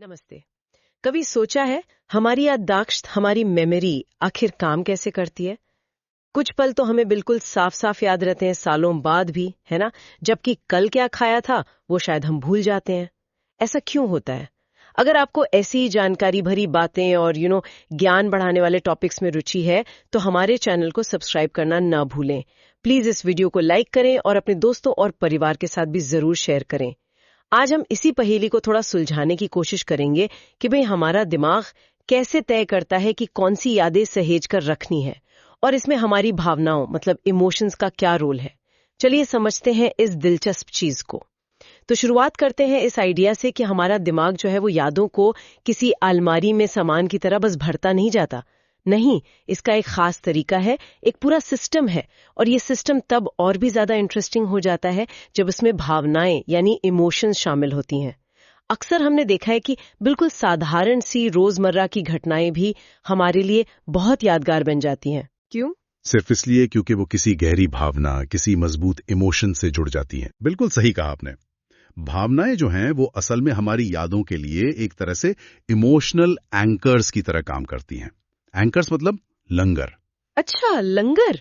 नमस्ते। कभी सोचा है हमारी याददाश्त, हमारी मेमोरी आखिर काम कैसे करती है? कुछ पल तो हमें बिल्कुल साफ साफ याद रहते हैं सालों बाद भी, है ना? जबकि कल क्या खाया था वो शायद हम भूल जाते हैं। ऐसा क्यों होता है? अगर आपको ऐसी जानकारी भरी बातें और ज्ञान बढ़ाने वाले टॉपिक्स में रुचि है तो हमारे चैनल को सब्सक्राइब करना ना भूलें। प्लीज इस वीडियो को लाइक करें और अपने दोस्तों और परिवार के साथ भी जरूर शेयर करें। आज हम इसी पहेली को थोड़ा सुलझाने की कोशिश करेंगे कि भाई हमारा दिमाग कैसे तय करता है कि कौन सी यादें सहेज कर रखनी है और इसमें हमारी भावनाओं मतलब इमोशंस का क्या रोल है। चलिए समझते हैं इस दिलचस्प चीज को। तो शुरुआत करते हैं इस आइडिया से कि हमारा दिमाग जो है वो यादों को किसी अलमारी में सामान की तरह बस भरता नहीं जाता। नहीं, इसका एक खास तरीका है, एक पूरा सिस्टम है। और ये सिस्टम तब और भी ज्यादा इंटरेस्टिंग हो जाता है जब इसमें भावनाएं यानी इमोशंस शामिल होती हैं। अक्सर हमने देखा है कि बिल्कुल साधारण सी रोजमर्रा की घटनाएं भी हमारे लिए बहुत यादगार बन जाती हैं। क्यों? सिर्फ इसलिए क्योंकि वो किसी गहरी भावना, किसी मजबूत इमोशन से जुड़ जाती हैं। बिल्कुल सही कहा आपने। भावनाएं जो हैं वो असल में हमारी यादों के लिए एक तरह से इमोशनल एंकर्स की तरह काम करती हैं। एंकर्स मतलब लंगर। अच्छा, लंगर?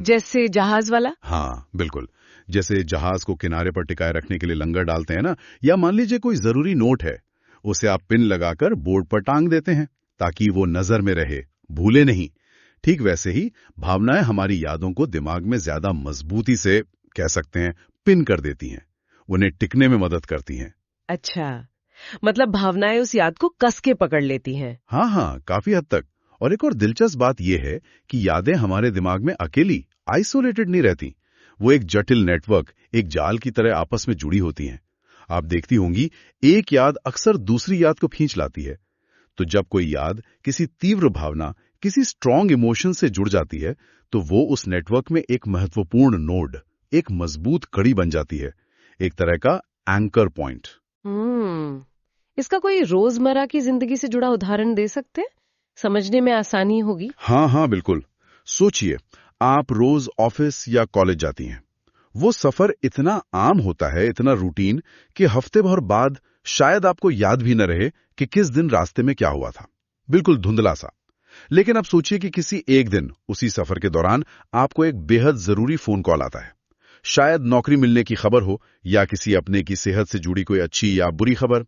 जैसे जहाज वाला? हाँ, बिल्कुल। जैसे जहाज को किनारे पर टिकाए रखने के लिए लंगर डालते हैं ना, या मान लीजिए कोई जरूरी नोट है, उसे आप पिन लगाकर बोर्ड पर टांग देते हैं ताकि वो नजर में रहे, भूले नहीं। ठीक वैसे ही भावनाएं हमारी यादों को दिमाग में ज्यादा मजबूती से, कह सकते हैं, पिन कर देती हैं, उन्हें टिकने में मदद करती हैं। अच्छा, मतलब भावनाएं उस याद को कस के पकड़ लेती हैं। हाँ, काफी हद तक। और एक और दिलचस्प बात यह है कि यादें हमारे दिमाग में अकेली, आइसोलेटेड नहीं रहती। वो एक जटिल नेटवर्क, एक जाल की तरह आपस में जुड़ी होती हैं। आप देखती होंगी, एक याद अक्सर दूसरी याद को खींच लाती है। तो जब कोई याद किसी तीव्र भावना, किसी स्ट्रॉन्ग इमोशन से जुड़ जाती है, तो वो उस नेटवर्क में एक महत्वपूर्ण नोड, एक मजबूत कड़ी बन जाती है, एक तरह का एंकर पॉइंट। इसका कोई रोजमर्रा की जिंदगी से जुड़ा उदाहरण दे सकते हैं? समझने में आसानी होगी। हाँ, बिल्कुल। सोचिए, आप रोज ऑफिस या कॉलेज जाती हैं। वो सफर इतना आम होता है, इतना रूटीन, कि हफ्ते भर बाद शायद आपको याद भी न रहे कि किस दिन रास्ते में क्या हुआ था। बिल्कुल धुंधला सा। लेकिन अब सोचिए कि किसी एक दिन उसी सफर के दौरान आपको एक बेहद जरूरी फोन कॉल आता है। शायद नौकरी मिलने की खबर हो, या किसी अपने की सेहत से जुड़ी कोई अच्छी या बुरी खबर,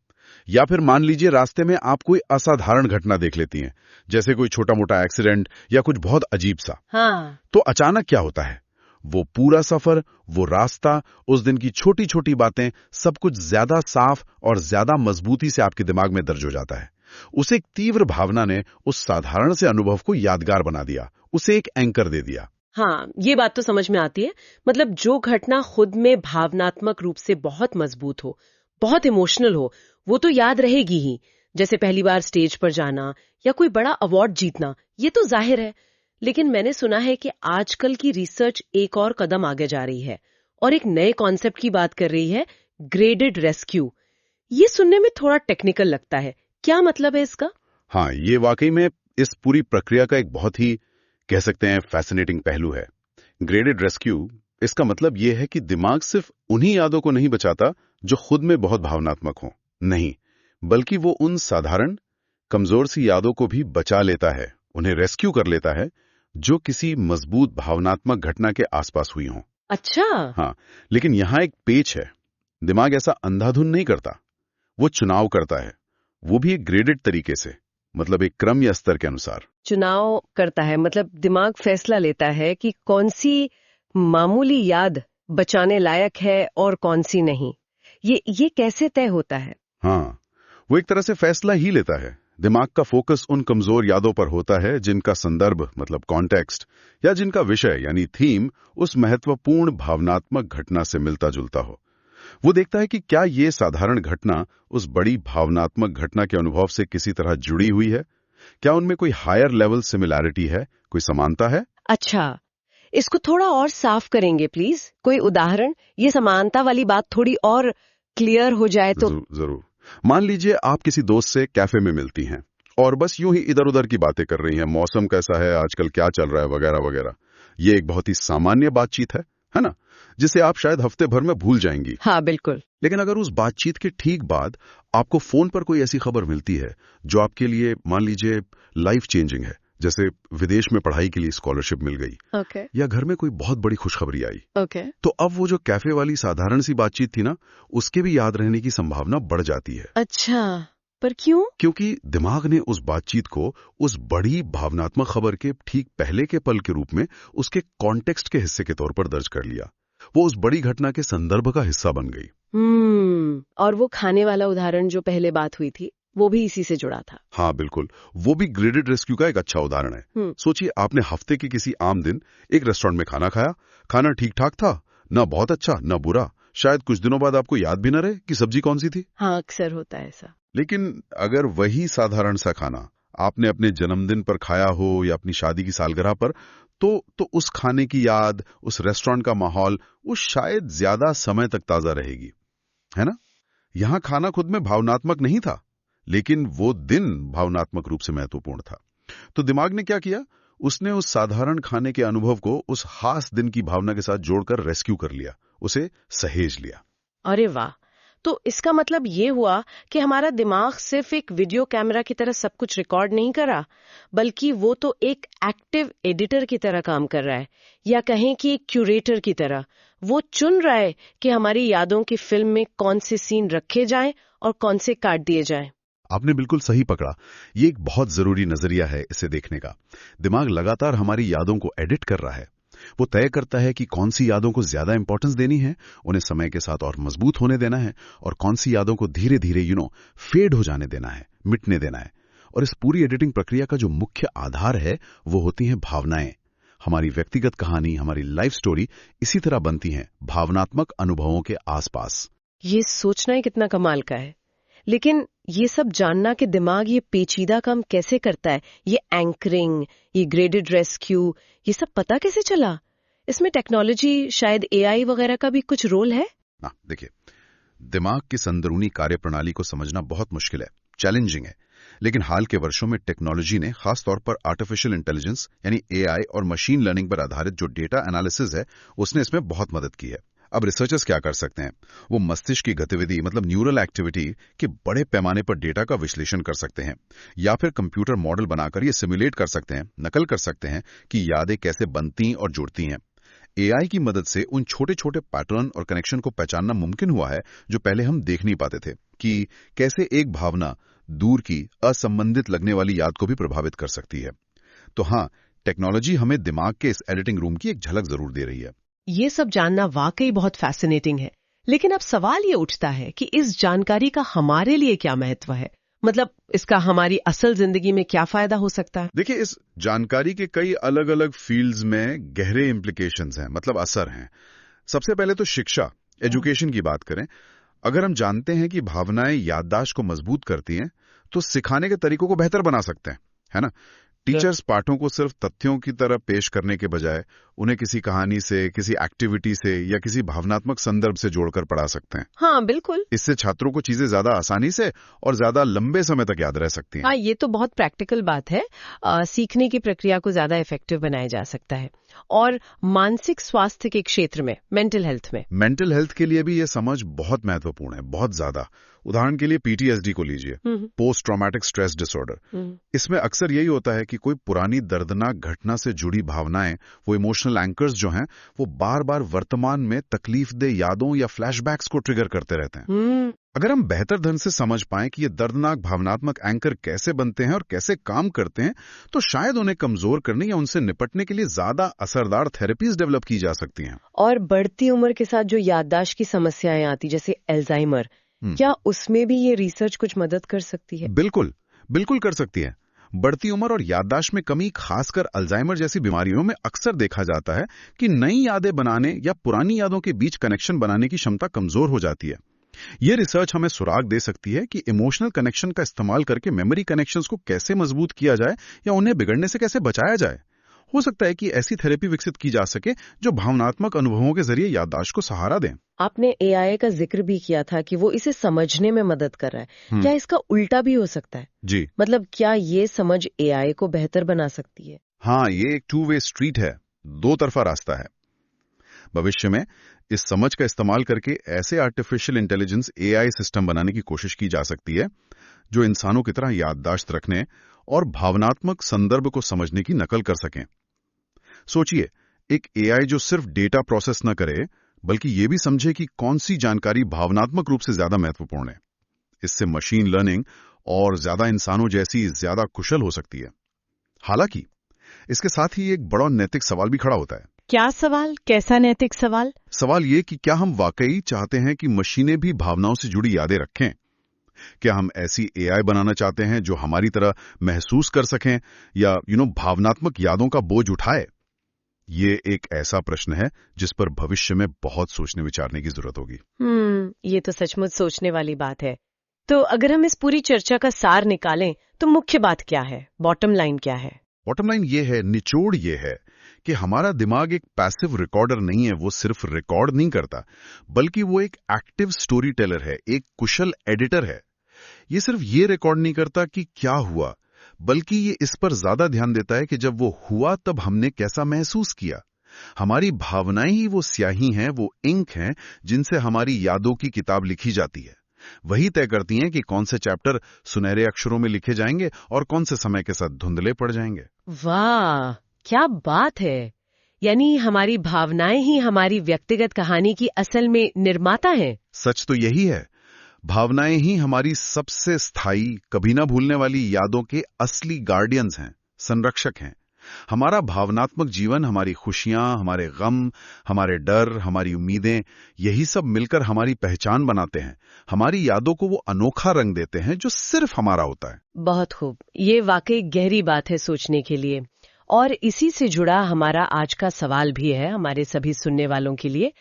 या फिर मान लीजिए रास्ते में आप कोई असाधारण घटना देख लेती हैं, जैसे कोई छोटा मोटा एक्सीडेंट या कुछ बहुत अजीब सा। हाँ। तो अचानक क्या होता है, वो पूरा सफर, वो रास्ता, उस दिन की छोटी छोटी बातें, सब कुछ ज्यादा साफ और ज्यादा मजबूती से आपके दिमाग में दर्ज हो जाता है। उसे एक तीव्र भावना ने उस साधारण से अनुभव को यादगार बना दिया, उसे एक एंकर दे दिया। हाँ, ये बात तो समझ में आती है। मतलब जो घटना खुद में भावनात्मक रूप से बहुत मजबूत हो, बहुत इमोशनल हो, वो तो याद रहेगी ही। जैसे पहली बार स्टेज पर जाना या कोई बड़ा अवार्ड जीतना, ये तो जाहिर है। लेकिन मैंने सुना है कि आजकल की रिसर्च एक और कदम आगे जा रही है और एक नए कॉन्सेप्ट की बात कर रही है, ग्रेडेड रेस्क्यू। ये सुनने में थोड़ा टेक्निकल लगता है, क्या मतलब है इसका? हाँ, ये वाकई में इस पूरी प्रक्रिया का एक बहुत ही, कह सकते हैं, फैसिनेटिंग पहलू है। ग्रेडेड रेस्क्यू, इसका मतलब यह है कि दिमाग सिर्फ उन्हीं यादों को नहीं बचाता जो खुद में बहुत भावनात्मक हो, नहीं, बल्कि वो उन साधारण, कमजोर सी यादों को भी बचा लेता है, उन्हें रेस्क्यू कर लेता है, जो किसी मजबूत भावनात्मक घटना के आसपास हुई हों। अच्छा। हाँ, लेकिन यहां एक पेच है। दिमाग ऐसा अंधाधुन नहीं करता, वो चुनाव करता है, वो भी एक ग्रेडेड तरीके से, मतलब एक क्रम या स्तर के अनुसार। चुनाव करता है मतलब दिमाग फैसला लेता है कि कौन सी मामूली याद बचाने लायक है और कौन सी नहीं। ये कैसे तय होता है? हाँ, वो एक तरह से फैसला ही लेता है। दिमाग का फोकस उन कमजोर यादों पर होता है जिनका संदर्भ मतलब कॉन्टेक्स्ट, या जिनका विषय यानी थीम उस महत्वपूर्ण भावनात्मक घटना से मिलता जुलता हो। वो देखता है कि क्या ये साधारण घटना उस बड़ी भावनात्मक घटना के अनुभव से किसी तरह जुड़ी हुई है, क्या उनमें कोई हायर लेवल सिमिलैरिटी है, कोई समानता है। अच्छा, इसको थोड़ा और साफ करेंगे प्लीज, कोई उदाहरण, ये समानता वाली बात थोड़ी और क्लियर हो जाए तो। जरूर। मान लीजिए आप किसी दोस्त से कैफे में मिलती हैं और बस यूं ही इधर उधर की बातें कर रही हैं, मौसम कैसा है, आजकल क्या चल रहा है, वगैरह वगैरह। ये एक बहुत ही सामान्य बातचीत है ना? जिसे आप शायद हफ्ते भर में भूल जाएंगी। हाँ बिल्कुल। लेकिन अगर उस बातचीत के ठीक बाद आपको फोन पर कोई ऐसी खबर मिलती है जो आपके लिए मान लीजिए लाइफ चेंजिंग है, जैसे विदेश में पढ़ाई के लिए स्कॉलरशिप मिल गई, ओके या घर में कोई बहुत बड़ी खुशखबरी आई, ओके। तो अब वो जो कैफे वाली साधारण सी बातचीत थी ना, उसके भी याद रहने की संभावना बढ़ जाती है। अच्छा, पर क्यों? क्योंकि दिमाग ने उस बातचीत को उस बड़ी भावनात्मक खबर के ठीक पहले के पल के रूप में उसके कॉन्टेक्स्ट के हिस्से के तौर पर दर्ज कर लिया। वो उस बड़ी घटना के संदर्भ का हिस्सा बन गई। और वो खाने वाला उदाहरण जो पहले बात हुई थी, वो भी इसी से जुड़ा था। हाँ बिल्कुल, वो भी ग्रेडेड रेस्क्यू का एक अच्छा उदाहरण है। सोचिए, आपने हफ्ते के किसी आम दिन एक रेस्टोरेंट में खाना खाया, खाना ठीक ठाक था, न बहुत अच्छा न बुरा, शायद कुछ दिनों बाद आपको याद भी न रहे कि सब्जी कौन सी थी। हाँ, अक्सर होता है ऐसा। लेकिन अगर वही साधारण सा खाना आपने अपने जन्मदिन पर खाया हो या अपनी शादी की सालगिरह पर, तो उस खाने की याद, उस रेस्टोरेंट का माहौल, वो शायद ज्यादा समय तक ताजा रहेगी, है ना? यहां खाना खुद में भावनात्मक नहीं था, लेकिन वो दिन भावनात्मक रूप से महत्वपूर्ण था। तो दिमाग ने क्या किया, उसने उस साधारण खाने के अनुभव को उस खास दिन की भावना के साथ जोड़कर रेस्क्यू कर लिया, उसे सहेज लिया। अरे वाह! तो इसका मतलब ये हुआ कि हमारा दिमाग सिर्फ एक वीडियो कैमरा की तरह सब कुछ रिकॉर्ड नहीं कर रहा, बल्कि वो तो एक एक्टिव एडिटर की तरह काम कर रहा है, या कहें कि एक क्यूरेटर की तरह। वो चुन रहा है कि हमारी यादों की फिल्म में कौन से सीन रखे जाएं और कौन से काट दिए जाएं। आपने बिल्कुल सही पकड़ा। ये एक बहुत जरूरी नजरिया है इसे देखने का। दिमाग लगातार हमारी यादों को एडिट कर रहा है। वो तय करता है कि कौन सी यादों को ज्यादा इंपॉर्टेंस देनी है, उन्हें समय के साथ और मजबूत होने देना है, और कौन सी यादों को धीरे धीरे फेड हो जाने देना है, मिटने देना है। और इस पूरी एडिटिंग प्रक्रिया का जो मुख्य आधार है, वो होती हैं भावनाएं। हमारी व्यक्तिगत कहानी, हमारी लाइफ स्टोरी इसी तरह बनती हैं, भावनात्मक अनुभवों के आसपास। ये सोचना ही कितना कमाल का है। लेकिन ये सब जानना कि दिमाग ये पेचीदा काम कैसे करता है, ये एंकरिंग, ये ग्रेडेड रेस्क्यू, ये सब पता कैसे चला? इसमें टेक्नोलॉजी, शायद एआई वगैरह का भी कुछ रोल है? देखिए, दिमाग की अंदरूनी कार्यप्रणाली को समझना बहुत मुश्किल है, चैलेंजिंग है। लेकिन हाल के वर्षों में टेक्नोलॉजी ने खास तौर पर आर्टिफिशियल इंटेलिजेंस यानी एआई और मशीन लर्निंग पर आधारित जो डेटा एनालिसिस है, उसने इसमें बहुत मदद की है। अब रिसर्चर्स क्या कर सकते हैं, वो मस्तिष्क की गतिविधि मतलब न्यूरल एक्टिविटी के बड़े पैमाने पर डेटा का विश्लेषण कर सकते हैं, या फिर कंप्यूटर मॉडल बनाकर ये सिमुलेट कर सकते हैं, नकल कर सकते हैं कि यादें कैसे बनती और जुड़ती हैं। एआई की मदद से उन छोटे छोटे पैटर्न और कनेक्शन को पहचानना मुमकिन हुआ है जो पहले हम देख नहीं पाते थे, कि कैसे एक भावना दूर की असंबंधित लगने वाली याद को भी प्रभावित कर सकती है। तो हाँ, टेक्नोलॉजी हमें दिमाग के इस एडिटिंग रूम की एक झलक जरूर दे रही है। ये सब जानना वाकई बहुत फैसिनेटिंग है। लेकिन अब सवाल ये उठता है कि इस जानकारी का हमारे लिए क्या महत्व है? मतलब इसका हमारी असल जिंदगी में क्या फायदा हो सकता है? देखिए, इस जानकारी के कई अलग अलग फील्ड्स में गहरे इम्प्लीकेशंस हैं, मतलब असर हैं। सबसे पहले तो शिक्षा, एजुकेशन की बात करें। अगर हम जानते हैं कि भावनाएं याददाश्त को मजबूत करती हैं, तो सिखाने के तरीकों को बेहतर बना सकते हैं, है ना? टीचर्स पाठों को सिर्फ तथ्यों की तरह पेश करने के बजाय उन्हें किसी कहानी से, किसी एक्टिविटी से या किसी भावनात्मक संदर्भ से जोड़कर पढ़ा सकते हैं। हाँ बिल्कुल। इससे छात्रों को चीजें ज्यादा आसानी से और ज्यादा लंबे समय तक याद रह सकती हैं। हाँ, ये तो बहुत प्रैक्टिकल बात है। सीखने की प्रक्रिया को ज्यादा इफेक्टिव बनाया जा सकता है। और मानसिक स्वास्थ्य के क्षेत्र में, मेंटल हेल्थ के लिए भी ये समझ बहुत महत्वपूर्ण है, बहुत ज्यादा। उदाहरण के लिए पीटीएसडी को लीजिए, पोस्ट ट्रॉमेटिक स्ट्रेस डिसऑर्डर। इसमें अक्सर यही होता है कि कोई पुरानी दर्दनाक घटना से जुड़ी भावनाएं, वो इमोशनल एंकर्स जो हैं, वो बार बार वर्तमान में तकलीफदेह यादों या फ्लैशबैक्स को ट्रिगर करते रहते हैं। अगर हम बेहतर ढंग से समझ पाएं कि ये दर्दनाक भावनात्मक एंकर कैसे बनते हैं और कैसे काम करते हैं, तो शायद उन्हें कमजोर करने या उनसे निपटने के लिए ज्यादा असरदार थेरेपीज डेवलप की जा सकती हैं। और बढ़ती उम्र के साथ जो याददाश्त की समस्याएं आती, जैसे अल्जाइमर, क्या उसमें भी ये रिसर्च कुछ मदद कर सकती है? बिल्कुल, बिल्कुल कर सकती है। बढ़ती उम्र और याददाश्त में कमी, खासकर अल्जाइमर जैसी बीमारियों में अक्सर देखा जाता है कि नई यादें बनाने या पुरानी यादों के बीच कनेक्शन बनाने की क्षमता कमजोर हो जाती है। ये रिसर्च हमें सुराग दे सकती है कि इमोशनल कनेक्शन का इस्तेमाल करके मेमोरी कनेक्शंस को कैसे मजबूत किया जाए या उन्हें बिगड़ने से कैसे बचाया जाए। हो सकता है कि ऐसी थेरेपी विकसित की जा सके जो भावनात्मक अनुभवों के जरिए याददाश्त को सहारा दें। आपने एआई का जिक्र भी किया था कि वो इसे समझने में मदद कर रहा है। क्या इसका उल्टा भी हो सकता है? जी, मतलब क्या ये समझ एआई को बेहतर बना सकती है? हाँ, ये एक टू वे स्ट्रीट है, दो तरफा रास्ता है। भविष्य में इस समझ का इस्तेमाल करके ऐसे आर्टिफिशियल इंटेलिजेंस AI सिस्टम बनाने की कोशिश की जा सकती है जो इंसानों की तरह याददाश्त रखने और भावनात्मक संदर्भ को समझने की नकल कर सकें। सोचिए, एक AI जो सिर्फ डेटा प्रोसेस न करे बल्कि ये भी समझे कि कौन सी जानकारी भावनात्मक रूप से ज्यादा महत्वपूर्ण है। इससे मशीन लर्निंग और ज्यादा इंसानों जैसी ज्यादा कुशल हो सकती है। हालांकि इसके साथ ही एक बड़ा नैतिक सवाल भी खड़ा होता है। क्या सवाल? कैसा नैतिक सवाल? सवाल ये कि क्या हम वाकई चाहते हैं कि मशीनें भी भावनाओं से जुड़ी यादें रखें? क्या हम ऐसी AI बनाना चाहते हैं जो हमारी तरह महसूस कर सकें या भावनात्मक यादों का बोझ उठाए? ये एक ऐसा प्रश्न है जिस पर भविष्य में बहुत सोचने विचारने की जरूरत होगी। ये तो सचमुच सोचने वाली बात है। तो अगर हम इस पूरी चर्चा का सार निकालें तो मुख्य बात क्या है? बॉटम लाइन क्या है? बॉटम लाइन ये है, निचोड़ ये है कि हमारा दिमाग एक पैसिव रिकॉर्डर नहीं है। वो सिर्फ रिकॉर्ड नहीं करता बल्कि वो एक एक्टिव स्टोरी टेलर है, एक कुशल एडिटर है। ये सिर्फ ये रिकॉर्ड नहीं करता कि क्या हुआ, बल्कि ये इस पर ज्यादा ध्यान देता है कि जब वो हुआ तब हमने कैसा महसूस किया। हमारी भावनाएं ही वो स्याही हैं, वो इंक हैं जिनसे हमारी यादों की किताब लिखी जाती है। वही तय करती हैं कि कौन से चैप्टर सुनहरे अक्षरों में लिखे जाएंगे और कौन से समय के साथ धुंधले पड़ जाएंगे। वाह, क्या बात है! यानी हमारी भावनाएं ही हमारी व्यक्तिगत कहानी की असल में निर्माता हैं। सच तो यही है। भावनाएं ही हमारी सबसे स्थायी, कभी ना भूलने वाली यादों के असली गार्डियंस हैं, संरक्षक हैं। हमारा भावनात्मक जीवन, हमारी खुशियां, हमारे गम, हमारे डर, हमारी उम्मीदें, यही सब मिलकर हमारी पहचान बनाते हैं। हमारी यादों को वो अनोखा रंग देते हैं जो सिर्फ हमारा होता है। बहुत खूब। ये वाकई गहरी बात है सोचने के लिए। और इसी से जुड़ा हमारा आज का सवाल भी है हमारे सभी सुनने वालों के लिए।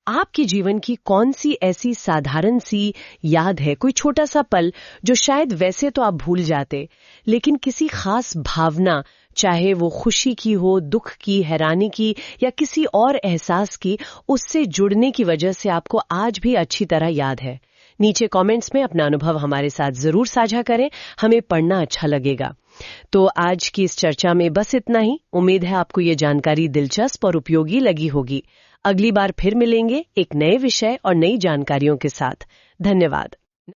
आपके जीवन की कौन सी ऐसी साधारण सी याद है, कोई छोटा सा पल जो शायद वैसे तो आप भूल जाते, लेकिन किसी खास भावना, चाहे वो खुशी की हो, दुख की, हैरानी की या किसी और एहसास की, उससे जुड़ने की वजह से आपको आज भी अच्छी तरह याद है? नीचे कमेंट्स में अपना अनुभव हमारे साथ जरूर साझा करें, हमें पढ़ना अच्छा लगेगा। तो आज की इस चर्चा में बस इतना ही। उम्मीद है आपको ये जानकारी दिलचस्प और उपयोगी लगी होगी। अगली बार फिर मिलेंगे एक नए विषय और नई जानकारियों के साथ। धन्यवाद।